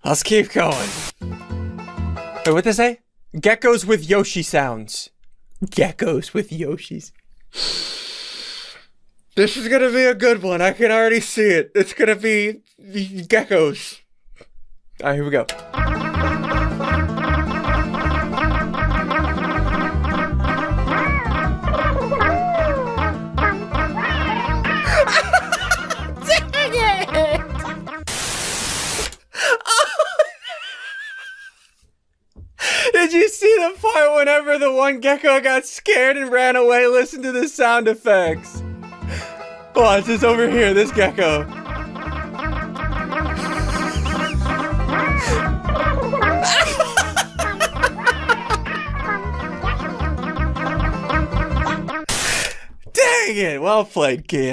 Let's keep going. Wait, what'd they say? Geckos with Yoshi sounds. Geckos with Yoshis. This is gonna be a good one. I can already see it. It's gonna be geckos. Alright, here we go. Did you see the part whenever the one gecko got scared and ran away? Listen to the sound effects. Watch this over here, this gecko. Dang it! Well played, kid.